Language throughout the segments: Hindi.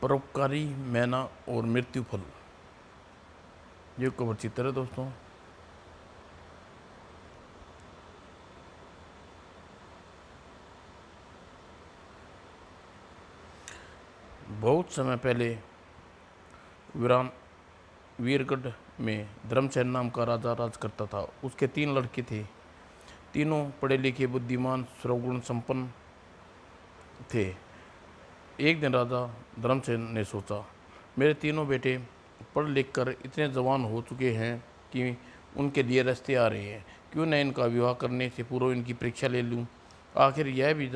परोपकारी मैना और मृत्यु फल। ये कवर चित्र है दोस्तों। बहुत समय पहले वीरान वीरगढ़ में धर्मसेन नाम का राजा राज करता था। उसके 3 लड़के थे। तीनों पढ़े लिखे, बुद्धिमान, सर्वगुण संपन्न थे। एक दिन राजा धर्मसेन ने सोचा, मेरे तीनों बेटे पढ़ लिख कर इतने जवान हो चुके हैं कि उनके लिए रास्ते आ रहे हैं, क्यों न इनका विवाह करने से पूर्व इनकी परीक्षा ले लूं। आखिर यह भी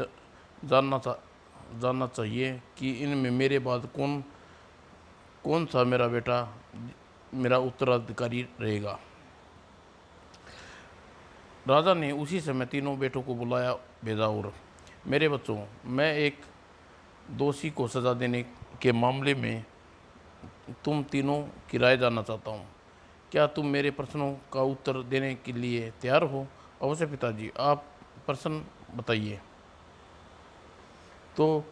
जानना चाहिए कि इनमें मेरे बाद कौन कौन सा मेरा बेटा मेरा उत्तराधिकारी रहेगा। राजा ने उसी समय तीनों बेटों को बुलाया भेजा और, मेरे बच्चों, मैं एक दोषी को सजा देने के मामले में तुम तीनों की राय जानना चाहता हूँ। क्या तुम मेरे प्रश्नों का उत्तर देने के लिए तैयार हो? अवश्य पिताजी, आप प्रश्न बताइए। तो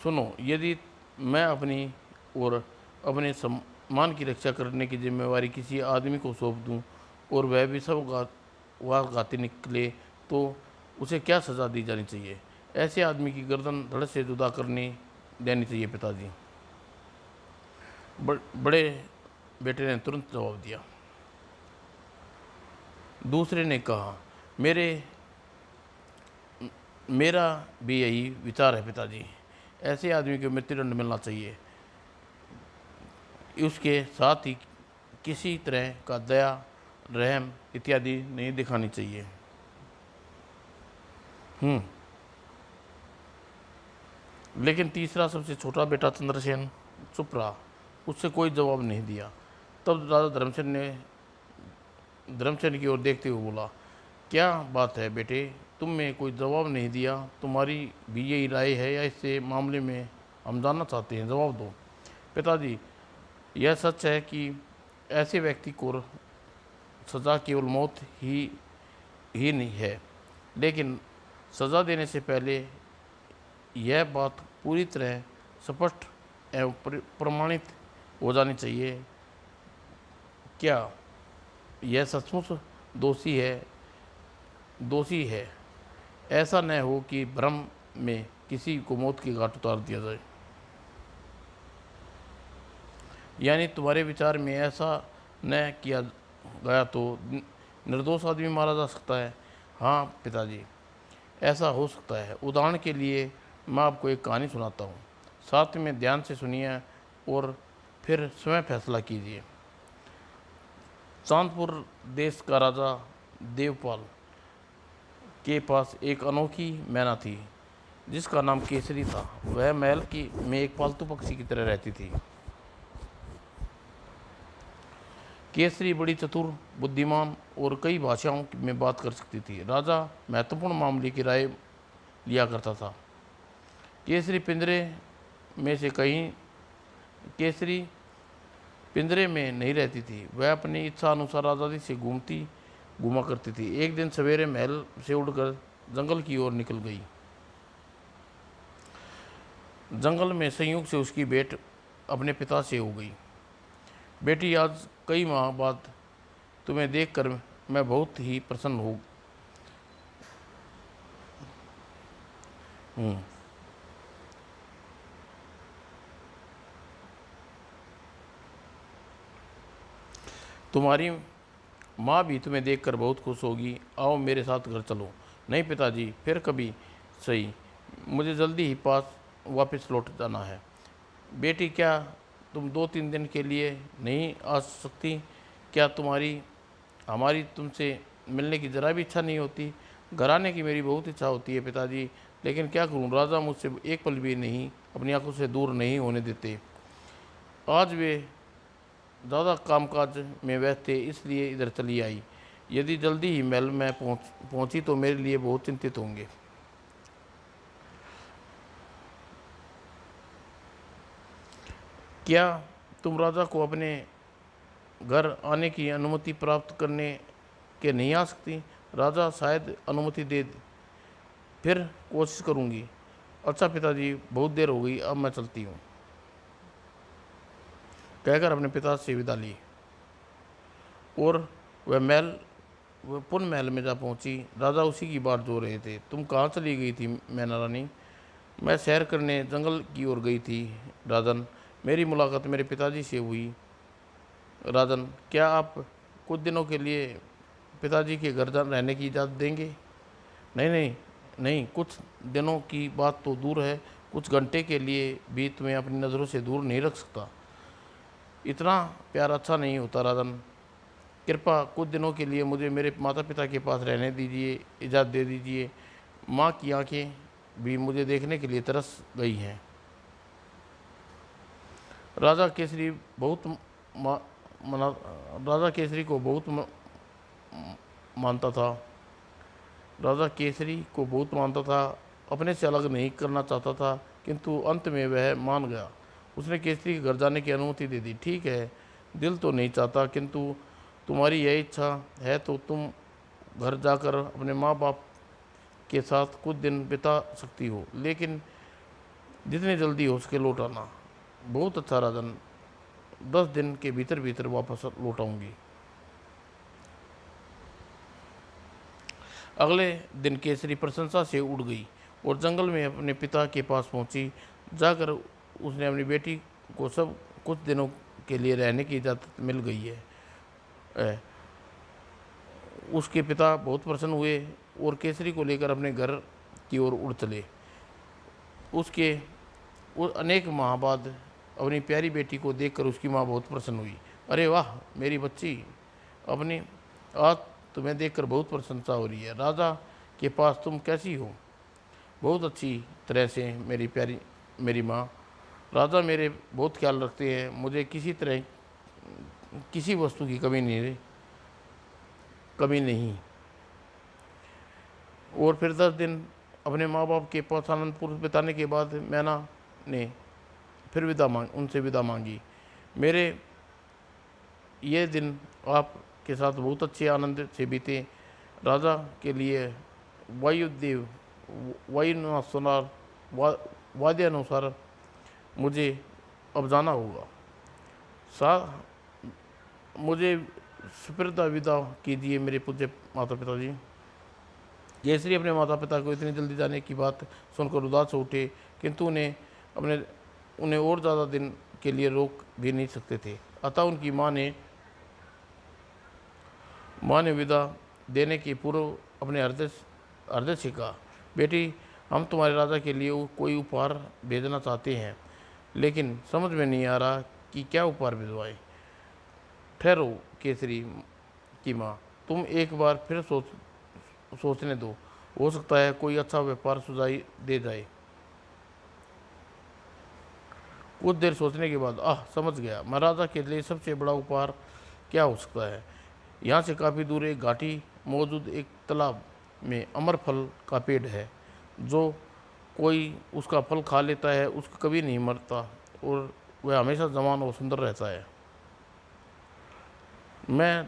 सुनो, यदि मैं अपनी और अपने सम्मान की रक्षा करने की जिम्मेवारी किसी आदमी को सौंप दूं और वह भी सब घाती निकले, तो उसे क्या सज़ा दी जानी चाहिए? ऐसे आदमी की गर्दन धड़ से जुदा करनी देनी चाहिए पिताजी। बड़े बेटे ने तुरंत जवाब दिया। दूसरे ने कहा, मेरा भी यही विचार है पिताजी। ऐसे आदमी को मृत्युदंड मिलना चाहिए। उसके साथ ही किसी तरह का दया, रहम इत्यादि नहीं दिखानी चाहिए। लेकिन तीसरा सबसे छोटा बेटा चंद्रसेन चुप रहा। उससे कोई जवाब नहीं दिया। तब राजा धर्मसेन की ओर देखते हुए बोला, क्या बात है बेटे, तुम में कोई जवाब नहीं दिया? तुम्हारी भी यही राय है या इससे मामले में हम जानना चाहते हैं? जवाब दो। पिताजी, यह सच है कि ऐसे व्यक्ति को सज़ा केवल मौत ही नहीं है, लेकिन सज़ा देने से पहले यह बात पूरी तरह स्पष्ट एवं प्रमाणित हो जानी चाहिए। क्या यह सचमुच दोषी है? ऐसा न हो कि भ्रम में किसी को मौत की घाट उतार दिया जाए। यानी तुम्हारे विचार में ऐसा न किया गया तो निर्दोष आदमी मारा जा सकता है? हाँ पिताजी, ऐसा हो सकता है। उदाहरण के लिए मैं आपको एक कहानी सुनाता हूँ। साथ में ध्यान से सुनिए और फिर स्वयं फैसला कीजिए। चांदपुर देश का राजा देवपाल के पास एक अनोखी मैना थी जिसका नाम केसरी था। वह महल में एक पालतू पक्षी की तरह रहती थी। केसरी बड़ी चतुर, बुद्धिमान और कई भाषाओं में बात कर सकती थी। राजा महत्वपूर्ण मामले की राय लिया करता था। केसरी पिंजरे में नहीं रहती थी। वह अपनी इच्छा अनुसार आज़ादी से घूमा करती थी। एक दिन सवेरे महल से उड़कर जंगल की ओर निकल गई। जंगल में संयोग से उसकी भेंट अपने पिता से हो गई। बेटी, आज कई माह बाद तुम्हें देखकर मैं बहुत ही प्रसन्न हूँ। तुम्हारी माँ भी तुम्हें देखकर बहुत खुश होगी। आओ मेरे साथ घर चलो। नहीं पिताजी, फिर कभी सही, मुझे जल्दी ही पास वापस लौट जाना है। बेटी, क्या तुम 2-3 दिन के लिए नहीं आ सकती? क्या हमारी तुमसे मिलने की ज़रा भी इच्छा नहीं होती? घर आने की मेरी बहुत इच्छा होती है पिताजी, लेकिन क्या करूं, राजा मुझसे एक पल भी नहीं अपनी आंखों से दूर नहीं होने देते। आज वे ज़्यादा कामकाज में व्यस्त थे, इसलिए इधर चली आई। यदि जल्दी ही महल में पहुंची तो मेरे लिए बहुत चिंतित होंगे। क्या तुम राजा को अपने घर आने की अनुमति प्राप्त करने के नहीं आ सकती? राजा शायद अनुमति दे, फिर कोशिश करूंगी। अच्छा पिताजी, बहुत देर हो गई, अब मैं चलती हूँ। कहकर अपने पिता से विदा ली और वह पुन महल में जा पहुंची। राजा उसी की बात जो रहे थे। तुम कहाँ चली गई थी मैना रानी? मैं सैर करने जंगल की ओर गई थी राजन। मेरी मुलाकात मेरे पिताजी से हुई। राजन, क्या आप कुछ दिनों के लिए पिताजी के घर रहने की इजाज़त देंगे? नहीं नहीं नहीं, कुछ दिनों की बात तो दूर है, कुछ घंटे के लिए भी तुम्हें अपनी नज़रों से दूर नहीं रख सकता। इतना प्यार अच्छा नहीं होता राजन। कृपा कुछ दिनों के लिए मुझे मेरे माता पिता के पास रहने दीजिए, इजाज़त दे दीजिए। माँ की आंखें भी मुझे देखने के लिए तरस गई हैं। राजा केसरी बहुत मा- मना राजा केसरी को बहुत मानता था। राजा केसरी को बहुत मानता था, अपने से अलग नहीं करना चाहता था, किंतु अंत में वह मान गया। उसने केसरी के घर जाने की अनुमति दे दी। ठीक है, दिल तो नहीं चाहता, किंतु तुम्हारी यह इच्छा है तो तुम घर जाकर अपने माँ बाप के साथ कुछ दिन बिता सकती हो, लेकिन जितनी जल्दी हो सके लौट आना। बहुत अच्छा राजन, 10 दिन के भीतर भीतर वापस लौट आऊँगी। अगले दिन केसरी प्रशंसा से उड़ गई और जंगल में अपने पिता के पास पहुंची। जाकर उसने अपनी बेटी को सब कुछ दिनों के लिए रहने की इजाज़त मिल गई है। उसके पिता बहुत प्रसन्न हुए और केसरी को लेकर अपने घर की ओर उड़ चले। उसके अनेक माह बाद अपनी प्यारी बेटी को देखकर उसकी माँ बहुत प्रसन्न हुई। अरे वाह मेरी बच्ची, अपनी आज तुम्हें देखकर बहुत प्रशंसा हो रही है। राजा के पास तुम कैसी हो? बहुत अच्छी तरह से मेरी प्यारी मेरी माँ। राजा मेरे बहुत ख्याल रखते हैं, मुझे किसी तरह किसी वस्तु की कमी नहीं। और फिर 10 दिन अपने माँ बाप के पास आनंदपुर बिताने के बाद मैना ने फिर उनसे विदा मांगी। मेरे ये दिन आपके साथ बहुत अच्छे आनंद से बीते। राजा के लिए वायुदेव वायुनुसार वाद्य अनुसार मुझे अब जाना होगा। सा मुझे सुप्रदा विदा कीजिए मेरे पूज्य माता पिता जी। केसरी अपने माता पिता को इतनी जल्दी जाने की बात सुनकर उदास हो उठे, किंतु उन्हें और ज़्यादा दिन के लिए रोक भी नहीं सकते थे। अतः उनकी माँ ने विदा देने के पूर्व अपने हृदय से कहा, बेटी, हम तुम्हारे राजा के लिए कोई उपहार भेजना चाहते हैं, लेकिन समझ में नहीं आ रहा कि क्या उपहार भिजवाएं। ठहरो केसरी की माँ, तुम एक बार फिर सोचने दो, हो सकता है कोई अच्छा व्यापार सुझाई दे जाए। कुछ देर सोचने के बाद समझ गया, मैं राजा के लिए सबसे बड़ा उपहार क्या हो सकता है। यहाँ से काफ़ी दूर एक घाटी मौजूद एक तालाब में अमर फल का पेड़ है। जो कोई उसका फल खा लेता है उसका कभी नहीं मरता और वह हमेशा जवान और सुंदर रहता है। मैं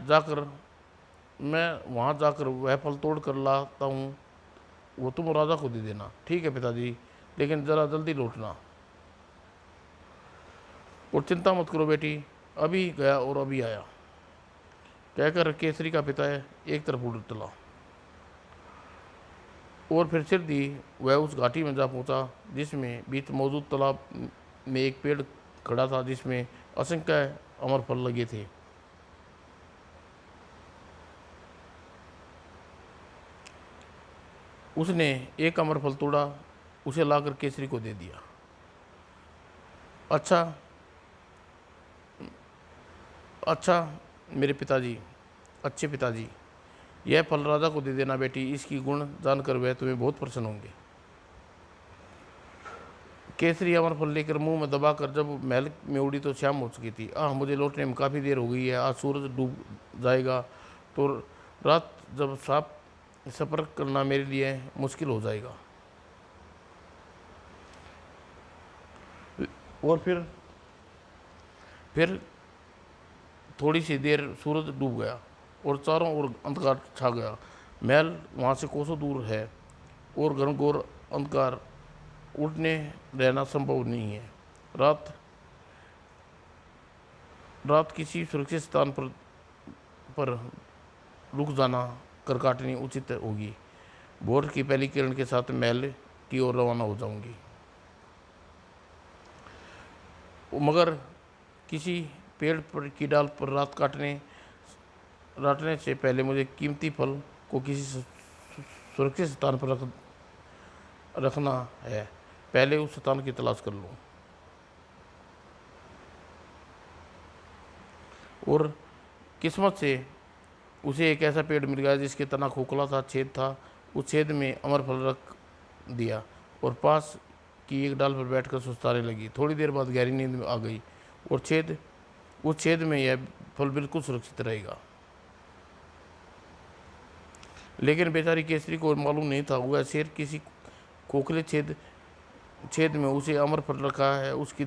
वहाँ जाकर वह फल तोड़ कर लाता हूँ, वो तुम राजा को दे देना। ठीक है पिताजी, लेकिन ज़रा जल्दी लौटना। और चिंता मत करो बेटी, अभी गया और अभी आया, कहकर केसरी का पिता एक तरफ उड़ चला और फिर सिर दी वह उस घाटी में जा पहुंचा जिसमें बीच मौजूद तालाब में एक पेड़ खड़ा था जिसमें असंख्य अमर फल लगे थे। उसने एक अमर फल तोड़ा, उसे लाकर केसरी को दे दिया। अच्छा अच्छा मेरे पिताजी, अच्छे पिताजी, यह फल राजा को दे देना बेटी, इसकी गुण जानकर वह तुम्हें बहुत प्रसन्न होंगे। केसरी अमर फल लेकर मुंह में दबाकर जब महल में उड़ी तो शाम हो चुकी थी। मुझे लौटने में काफ़ी देर हो गई है, आज सूरज डूब जाएगा तो रात जब साफ सफ़र करना मेरे लिए मुश्किल हो जाएगा। और फिर थोड़ी सी देर सूरज डूब गया और चारों ओर अंधकार छा गया। महल वहाँ से कोसों दूर है और घनघोर अंधकार, उठने रहना संभव नहीं है। रात रात किसी सुरक्षित स्थान पर रुक जाना कर काटनी उचित होगी। भोर की पहली किरण के साथ महल की ओर रवाना हो जाऊंगी। मगर किसी पेड़ पर की डाल पर रात काटने से पहले मुझे कीमती फल को किसी सुरक्षित स्थान पर रखना है। पहले उस स्थान की तलाश कर लूँ। और किस्मत से उसे एक ऐसा पेड़ मिल गया जिसके तना खोखला था, छेद था। उस छेद में अमर फल रख दिया और पास की एक डाल पर बैठकर सुस्ताने लगी। थोड़ी देर बाद गहरी नींद में आ गई और उस छेद में यह फल बिल्कुल सुरक्षित रहेगा। लेकिन बेचारी केसरी को मालूम नहीं था वह शेर किसी खोखले छेद में उसे अमर फल रखा है उसकी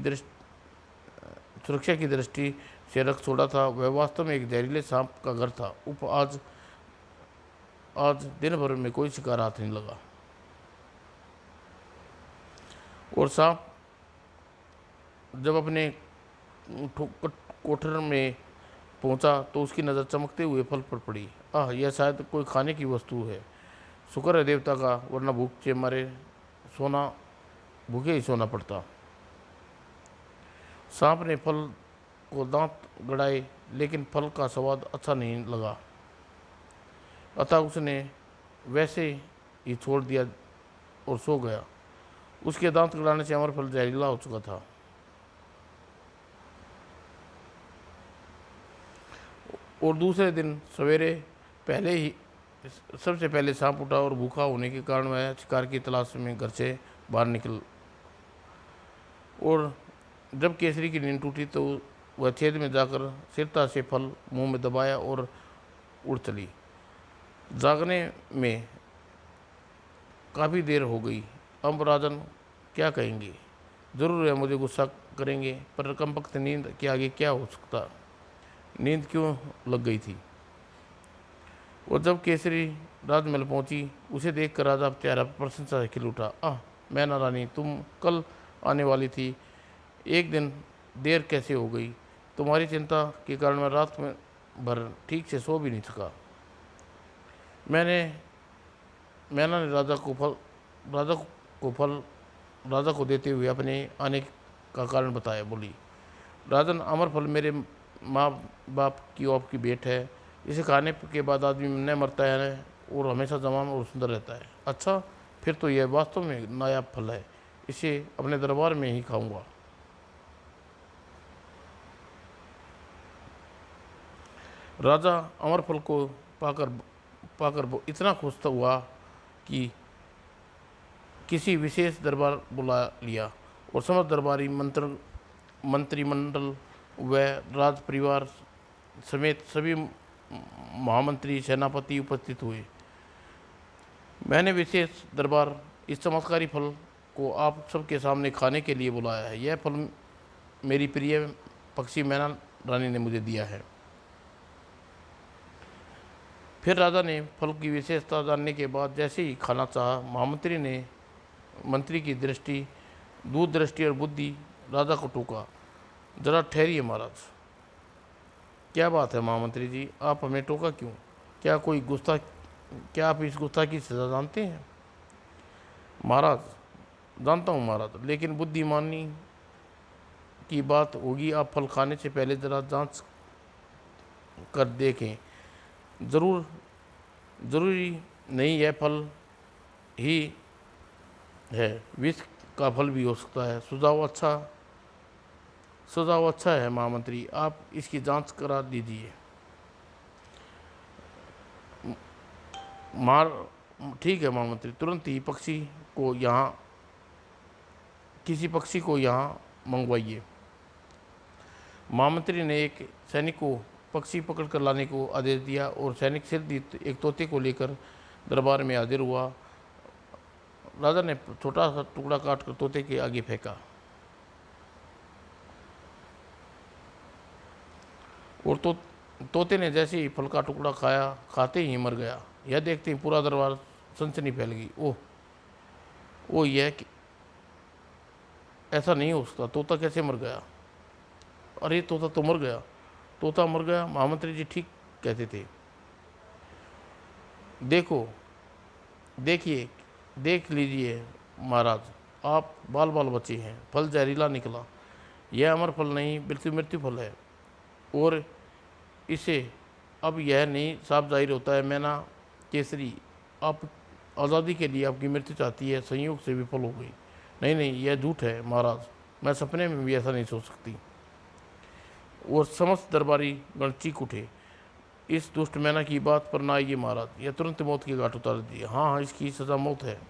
सुरक्षा की दृष्टि से रख छोड़ा था। वह वास्तव में एक जहरीले सांप का घर था। आज दिन भर में कोई शिकार हाथ नहीं लगा। और सांप जब अपने कोठर में पहुंचा तो उसकी नज़र चमकते हुए फल पर पड़ी। यह शायद कोई खाने की वस्तु है। शुक्र है देवता का, वरना भूख से मारे भूखे ही सोना पड़ता। सांप ने फल को दांत गड़ाए लेकिन फल का स्वाद अच्छा नहीं लगा, अतः उसने वैसे ही छोड़ दिया और सो गया। उसके दांत गड़ाने से अमर फल जहरीला हो चुका था। और दूसरे दिन सवेरे सबसे पहले सांप उठा और भूखा होने के कारण वह शिकार की तलाश में घर से बाहर निकल। और जब केसरी की नींद टूटी तो वह छेद में जाकर सिरता से फल मुंह में दबाया और उड़ चली। जागने में काफ़ी देर हो गई। अब राजन क्या कहेंगे? ज़रूर है मुझे गुस्सा करेंगे, पर कमबख्त नींद के आगे क्या हो सकता। नींद क्यों लग गई थी। और जब केसरी राजमहल पहुंची उसे देखकर राजा प्यारा प्रशंसा से खिल उठा। मैना रानी, तुम कल आने वाली थी, एक दिन देर कैसे हो गई? तुम्हारी चिंता के कारण मैं रात में भर ठीक से सो भी नहीं सका। मैना ने राजा को देते हुए अपने आने का कारण बताया। बोली, राजन, अमर फल मेरे माँ बाप की आपकी भेंट है। इसे खाने के बाद आदमी न मरता है और हमेशा जवान और सुंदर रहता है। अच्छा, फिर तो यह वास्तव में नायाब फल है। इसे अपने दरबार में ही खाऊंगा। राजा अमर फल को पाकर इतना खुश हुआ कि किसी विशेष दरबार बुला लिया और समस्त दरबारी मंत्रिमंडल व राज परिवार समेत सभी महामंत्री सेनापति उपस्थित हुए। मैंने विशेष दरबार इस चमत्कारी फल को आप सबके सामने खाने के लिए बुलाया है। यह फल मेरी प्रिय पक्षी मैना रानी ने मुझे दिया है। फिर राजा ने फल की विशेषता जानने के बाद जैसे ही खाना चाहा, मंत्री की दूर दृष्टि और बुद्धि राजा को टोका। जरा ठहरिए महाराज। क्या बात है महामंत्री जी, आप हमें टोका क्यों? क्या आप इस गुस्ताखी की सज़ा जानते हैं? महाराज, जानता हूँ महाराज, लेकिन बुद्धिमानी की बात होगी। आप फल खाने से पहले ज़रा जांच कर देखें। ज़रूरी नहीं यह फल ही है, विष का फल भी हो सकता है। सुझाव अच्छा है महामंत्री, आप इसकी जांच करा दीजिए। ठीक है महामंत्री, तुरंत ही किसी पक्षी को यहाँ मंगवाइए। महामंत्री ने एक सैनिक को पक्षी पकड़ कर लाने को आदेश दिया और सैनिक सिरदीत एक तोते को लेकर दरबार में हाजिर हुआ। राजा ने छोटा सा टुकड़ा काटकर तोते के आगे फेंका और तोते ने जैसे ही फल का टुकड़ा खाया, खाते ही मर गया। यह देखते ही पूरा दरबार सनसनी फैल गई। ओह, ऐसा नहीं हो सकता। तोता कैसे मर गया? अरे, तोता तो मर गया। तोता मर गया। महामंत्री जी ठीक कहते थे। देखो, देखिए, देख लीजिए महाराज, आप बाल बाल बचे हैं। फल जहरीला निकला। यह अमर फल नहीं, मृत्यु मृत्यु फल है। और इसे अब यह नहीं साफ जाहिर होता है। मैना केसरी, आप आज़ादी के लिए आपकी मृत्यु चाहती है, संयोग से विफल हो गई। नहीं नहीं, यह झूठ है महाराज, मैं सपने में भी ऐसा नहीं सोच सकती। और समस्त दरबारी गण चीख उठे। इस दुष्ट मैना की बात पर ना आइए महाराज, यह तुरंत मौत के घाट उतार दिए। हाँ हाँ, इसकी सज़ा मौत है।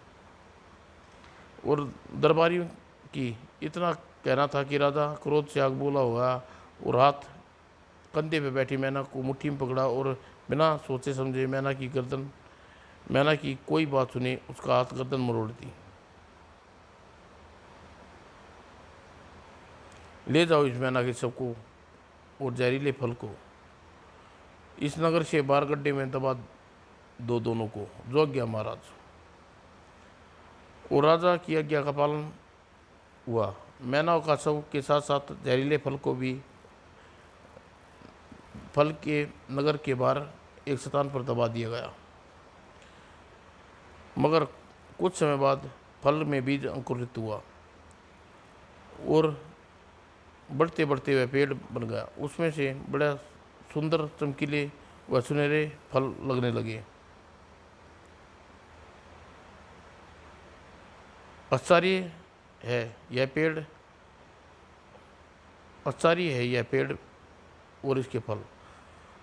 और दरबारियों की इतना कहना था कि राजा क्रोध से आग बोला हुआ और हाथ कंधे पे बैठी मैना को मुट्ठी में पकड़ा और बिना सोचे समझे मैना की कोई बात सुने उसका हाथ गर्दन मरोड़ दी। ले जाओ इस मैना के सबको और जहरीले फल को, इस नगर से बाहर गड्ढे में दबा दो दोनों को। जो आज्ञा महाराज। और राजा की आज्ञा का पालन हुआ। मैना का शव के साथ साथ जहरीले फल को भी फल के नगर के बाहर एक स्थान पर दबा दिया गया। मगर कुछ समय बाद फल में बीज अंकुरित हुआ और बढ़ते बढ़ते वह पेड़ बन गया। उसमें से बड़ा सुंदर चमकीले व सुनहरे फल लगने लगे। आश्चर्य है यह पेड़, आश्चर्य है यह पेड़ और इसके फल।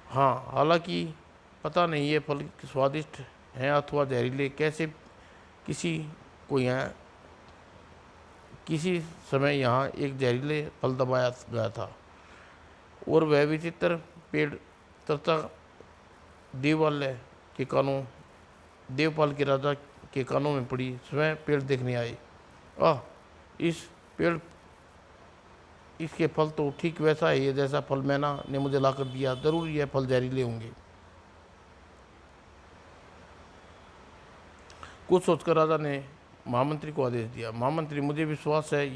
हाँ, हालांकि पता नहीं ये फल स्वादिष्ट हैं अथवा जहरीले। कैसे किसी को यहाँ किसी समय यहाँ एक जहरीले फल दबाया गया था और वह विचित्र पेड़ चर्चा देवपाल के राजा के कानों में पड़ी। स्वयं पेड़ देखने आए। इस पेड़ इसके फल तो ठीक वैसा ही है जैसा फल मैना ने मुझे लाकर दिया। जरूर यह फल जहरीले होंगे। कुछ सोचकर राजा ने महामंत्री को आदेश दिया। महामंत्री, मुझे विश्वास है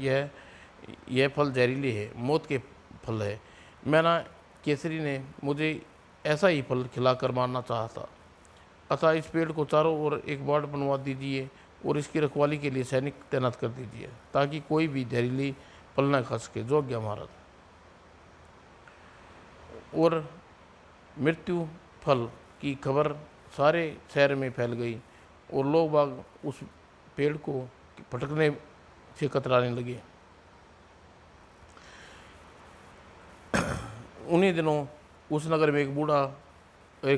यह फल जहरीले है, मौत के फल है। मैना केसरी ने मुझे ऐसा ही फल खिलाकर मारना चाहा था। अतः इस पेड़ को चारों ओर एक बाड़ बनवा दीजिए और इसकी रखवाली के लिए सैनिक तैनात कर दीजिए ताकि कोई भी जहरीली फल न खा सके। जो आज्ञा महाराज। और मृत्यु फल की खबर सारे शहर में फैल गई और लोग बाग उस पेड़ को फटकने से कतराने लगे। उन्हीं दिनों उस नगर में एक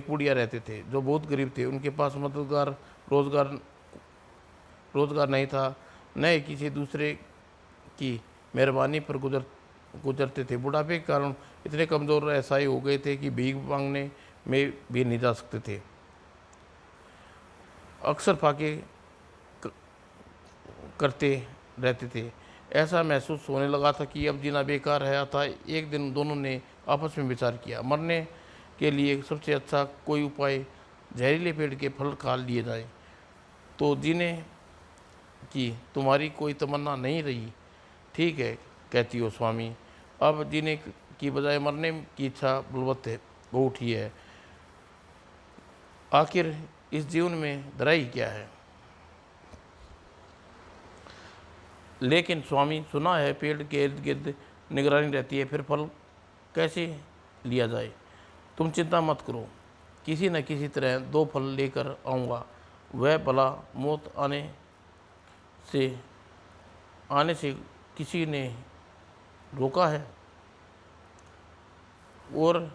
बुढ़िया रहते थे जो बहुत गरीब थे। उनके पास मददगार रोजगार नहीं था, न ही किसी दूसरे की मेहरबानी पर गुजरते थे। बुढ़ापे के कारण इतने कमज़ोर ऐसाई हो गए थे कि भीख मांगने में भी नहीं जा सकते थे। अक्सर फाके करते रहते थे। ऐसा महसूस होने लगा था कि अब जीना बेकार है। अतः एक दिन दोनों ने आपस में विचार किया, मरने के लिए सबसे अच्छा कोई उपाय जहरीले पेड़ के फल खा लिए जाए। तो जीने की तुम्हारी कोई तमन्ना नहीं रही? ठीक है कहती हो स्वामी, अब जीने की बजाय मरने की इच्छा बलवत्त हो उठी है। आखिर इस जीवन में दराई क्या है? लेकिन स्वामी, सुना है पेड़ के इर्द गिर्द निगरानी रहती है, फिर फल कैसे लिया जाए? तुम चिंता मत करो, किसी न किसी तरह 2 फल लेकर आऊँगा। वह भला मौत आने से किसी ने रोका है? और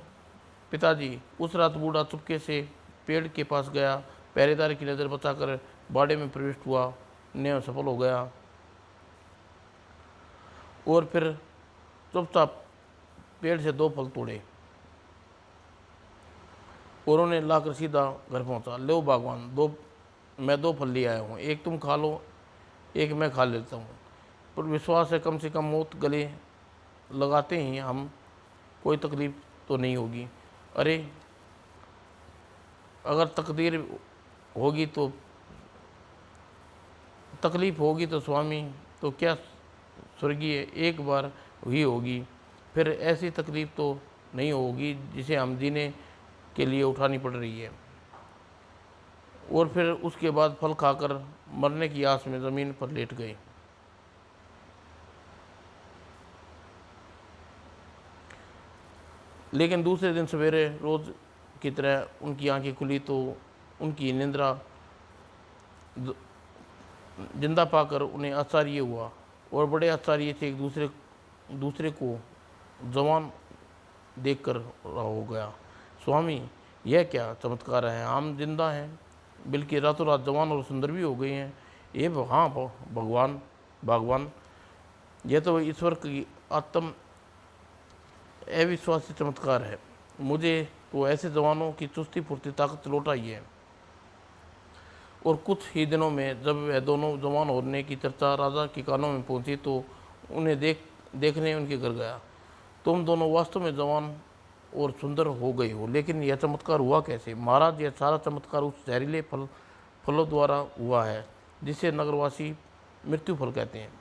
पिताजी, उस रात बूढ़ा चुपके से पेड़ के पास गया, पहरेदार की नज़र बचाकर बाड़े में प्रविष्ट हुआ, ने सफल हो गया और फिर चुपचाप पेड़ से 2 फल तोड़े और उन्हें लाकर सीधा घर पहुंचा। लो भगवान, मैं 2 फल ले आया हूँ, एक तुम खा लो, एक मैं खा लेता हूँ। पर विश्वास है कम से कम मौत गले लगाते ही हम कोई तकलीफ तो नहीं होगी। अरे अगर तकलीफ होगी तो स्वामी, तो क्या स्वर्गीय एक बार हुई होगी, फिर ऐसी तकलीफ तो नहीं होगी जिसे हम जीने के लिए उठानी पड़ रही है। और फिर उसके बाद फल खाकर मरने की आस में ज़मीन पर लेट गए। लेकिन दूसरे दिन सवेरे रोज़ की तरह उनकी आंखें खुली तो उनकी निंद्रा जिंदा पाकर उन्हें आश्चर्य हुआ और बड़े आश्चर्य से एक दूसरे को जवान देखकर हो गया। स्वामी, यह क्या चमत्कार है, हम जिंदा हैं, बल्कि रातों रात जवान और सुंदर भी हो गए हैं। ये हाँ भगवान, यह तो ईश्वर की आत्म अविश्वासी चमत्कार है। मुझे तो ऐसे जवानों की चुस्ती फुर्ती ताकत लौट आई है। और कुछ ही दिनों में जब वह दोनों जवान होने की चर्चा राजा के कानों में पहुंची तो उन्हें देखने उनके घर गया। तुम दोनों वास्तव में जवान और सुंदर हो गए हो, लेकिन यह चमत्कार हुआ कैसे? महाराज, यह सारा चमत्कार उस जहरीले फलों द्वारा हुआ है जिसे नगरवासी मृत्यु फल कहते हैं,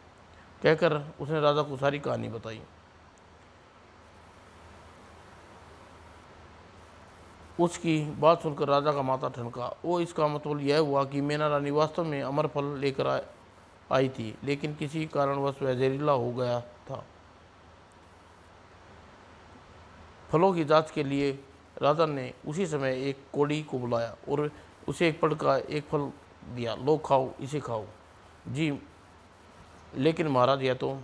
कहकर उसने राजा को सारी कहानी बताई। उसकी बात सुनकर राजा का माथा ठनका। ओ, इसका मतलब यह हुआ कि मैना रानी वास्तव में अमर फल लेकर आई थी, लेकिन किसी कारणवश वह जहरीला हो गया था। फलों की जांच के लिए राजा ने उसी समय एक कोड़ी को बुलाया और उसे एक पड़ का एक फल दिया। लो खाओ, इसे खाओ। जी लेकिन महाराज, यह तो।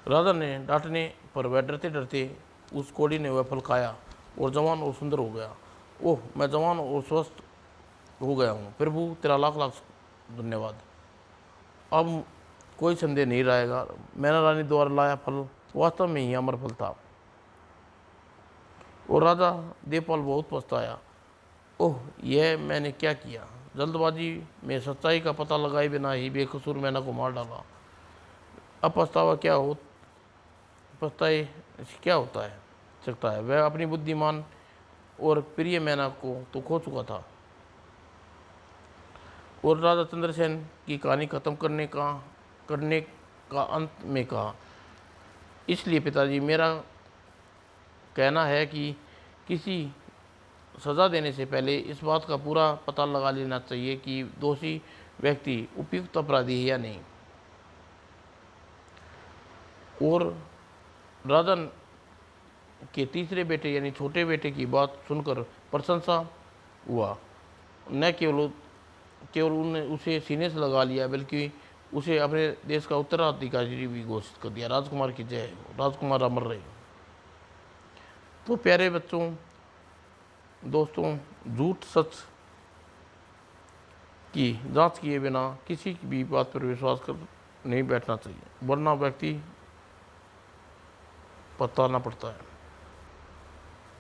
राजा ने डांटने पर वह डरते डरते उस कोड़ी ने वह फल खाया और जवान और सुंदर हो गया। ओह, मैं जवान और स्वस्थ हो गया हूँ प्रभु, तेरा लाख लाख धन्यवाद। अब कोई संदेह नहीं रहेगा, मैना रानी द्वारा लाया फल वास्तव में ही अमर फल था। और राजा देवपाल बहुत पछताया। ओह, यह मैंने क्या किया, जल्दबाजी में सच्चाई का पता लगाए बिना ही बेकसूर मैना को मार डाला। अब पछताए क्या होता है सकता है। वह अपनी बुद्धिमान और प्रिय मैना को तो खो चुका था। और राजा चंद्रसेन की कहानी खत्म करने का अंत में कहा, इसलिए पिताजी, मेरा कहना है कि किसी सज़ा देने से पहले इस बात का पूरा पता लगा लेना चाहिए कि दोषी व्यक्ति उपयुक्त अपराधी है या नहीं। और राजा के तीसरे बेटे यानी छोटे बेटे की बात सुनकर प्रशंसा हुआ। न केवल उन्होंने उसे सीने से लगा लिया, बल्कि उसे अपने देश का उत्तराधिकारी भी घोषित कर दिया। राजकुमार की जय, राजकुमार अमर रहे। तो प्यारे बच्चों, दोस्तों, झूठ सच की जांच किए बिना किसी भी बात पर विश्वास कर नहीं बैठना चाहिए, वरना व्यक्ति पछताना पड़ता है।